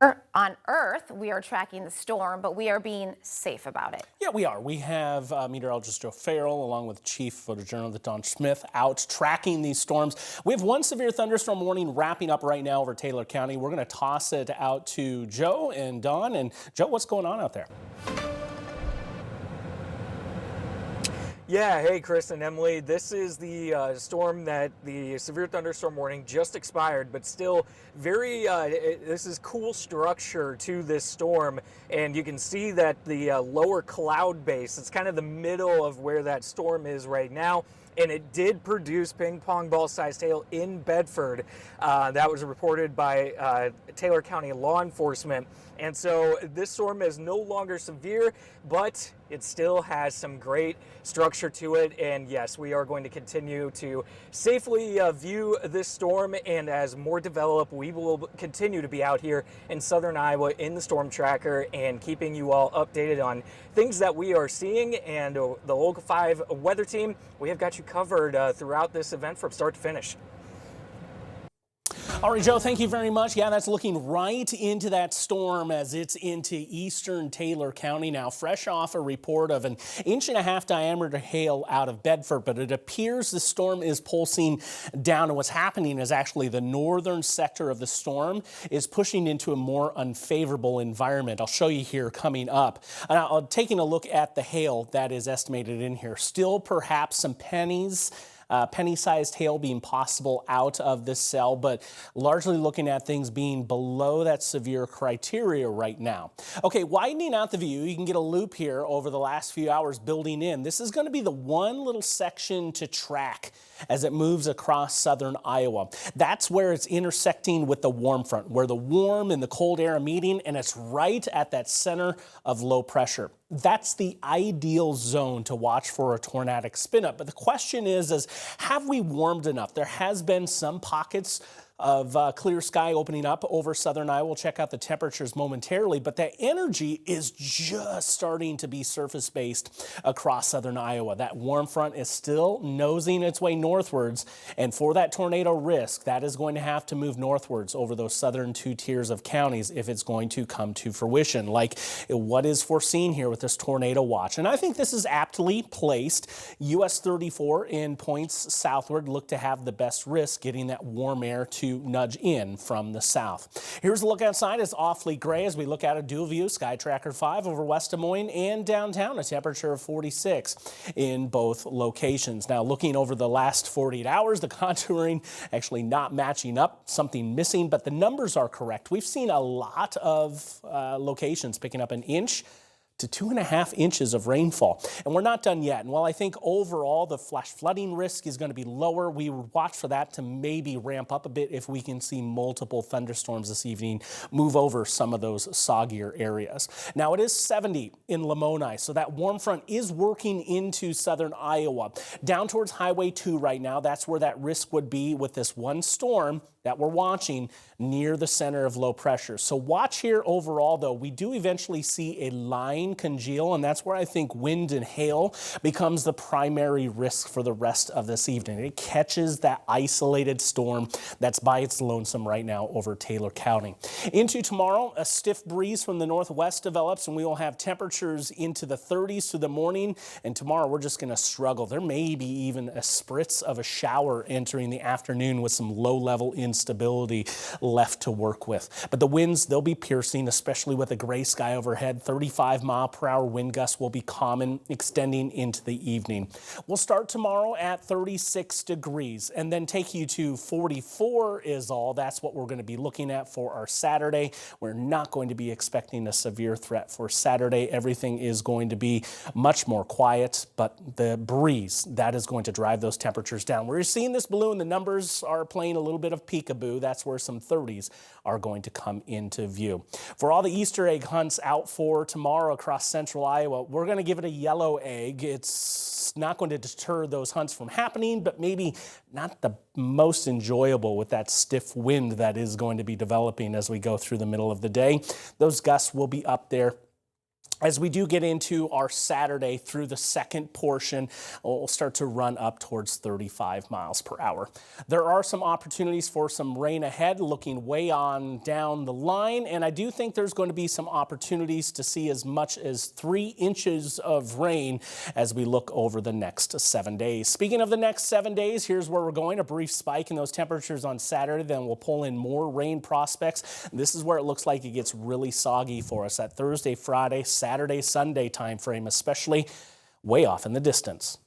On Earth, we are tracking the storm, but we are being safe about it. Yeah, we are. We have meteorologist Joe Farrell along with Chief Photojournalist Don Smith out tracking these storms. We have one severe thunderstorm warning wrapping up right now over Taylor County. We're going to toss it out to Joe and Don. And Joe, what's going on out there? Yeah, hey Chris and Emily, this is the storm that the severe thunderstorm warning just expired, but still this is cool structure to this storm, and you can see that the lower cloud base, it's kind of the middle of where that storm is right now. And it did produce ping pong ball sized hail in Bedford. That was reported by Taylor County law enforcement. And so this storm is no longer severe, but it still has some great structure to it. And yes, we are going to continue to safely view this storm. And as more develop, we will continue to be out here in southern Iowa in the storm tracker and keeping you all updated on things that we are seeing. And the Local 5 weather team, we have got you covered throughout this event from start to finish. All right, Joe, thank you very much. Yeah, that's looking right into that storm as it's into eastern Taylor County now, fresh off a report of an 1.5-inch diameter hail out of Bedford, but it appears the storm is pulsing down, and what's happening is actually the northern sector of the storm is pushing into a more unfavorable environment. I'll show you here coming up. Now, taking a look at the hail that is estimated in here, still perhaps some penny-sized hail being possible out of this cell, but largely looking at things being below that severe criteria right now. Okay, widening out the view, you can get a loop here over the last few hours building in. This is going to be the one little section to track as it moves across southern Iowa. That's where it's intersecting with the warm front, where the warm and the cold air are meeting, and it's right at that center of low pressure. That's the ideal zone to watch for a tornadic spin up. But the question is have we warmed enough? There has been some pockets of clear sky opening up over southern Iowa. We'll check out the temperatures momentarily, but that energy is just starting to be surface-based across southern Iowa. That warm front is still nosing its way northwards, and for that tornado risk, that is going to have to move northwards over those southern two tiers of counties if it's going to come to fruition, like what is foreseen here with this tornado watch. And I think this is aptly placed. US 34 in points southward look to have the best risk getting that warm air to nudge in from the south. Here's a look outside. It's awfully gray as we look at a dual view. Sky Tracker 5 over West Des Moines and downtown, a temperature of 46 in both locations. Now looking over the last 48 hours, the contouring actually not matching up, something missing, but the numbers are correct. We've seen a lot of locations picking up 1 inch to 2.5 inches of rainfall. And we're not done yet. And while I think overall the flash flooding risk is going to be lower, we would watch for that to maybe ramp up a bit if we can see multiple thunderstorms this evening move over some of those soggier areas. Now it is 70 in Lamoni, so that warm front is working into southern Iowa. Down towards Highway 2 right now, that's where that risk would be with this one storm that we're watching near the center of low pressure. So watch here overall, though. We do eventually see a line congeal, and that's where I think wind and hail becomes the primary risk for the rest of this evening. It catches that isolated storm that's by its lonesome right now over Taylor County. Into tomorrow, a stiff breeze from the northwest develops, and we will have temperatures into the 30s through the morning, and tomorrow we're just going to struggle. There may be even a spritz of a shower entering the afternoon with some low-level instability left to work with. But the winds, they'll be piercing, especially with a gray sky overhead. 35-mile-per-hour wind gusts will be common, extending into the evening. We'll start tomorrow at 36 degrees and then take you to 44 is all. That's what we're going to be looking at for our Saturday. We're not going to be expecting a severe threat for Saturday. Everything is going to be much more quiet, but the breeze, that is going to drive those temperatures down. We're seeing this balloon. The numbers are playing a little bit of peekaboo. That's where some 30s are going to come into view. For all the Easter egg hunts out for tomorrow across central Iowa, we're going to give it a yellow egg. It's not going to deter those hunts from happening, but maybe not the most enjoyable with that stiff wind that is going to be developing as we go through the middle of the day. Those gusts will be up there As we do get into our Saturday through the second portion, we'll start to run up towards 35 miles per hour. There are some opportunities for some rain ahead, looking way on down the line, and I do think there's going to be some opportunities to see as much as 3 inches of rain as we look over the next 7 days. Speaking of the next 7 days, here's where we're going. A brief spike in those temperatures on Saturday, then we'll pull in more rain prospects. This is where it looks like it gets really soggy for us that Thursday, Friday, Saturday, Sunday time frame, especially way off in the distance.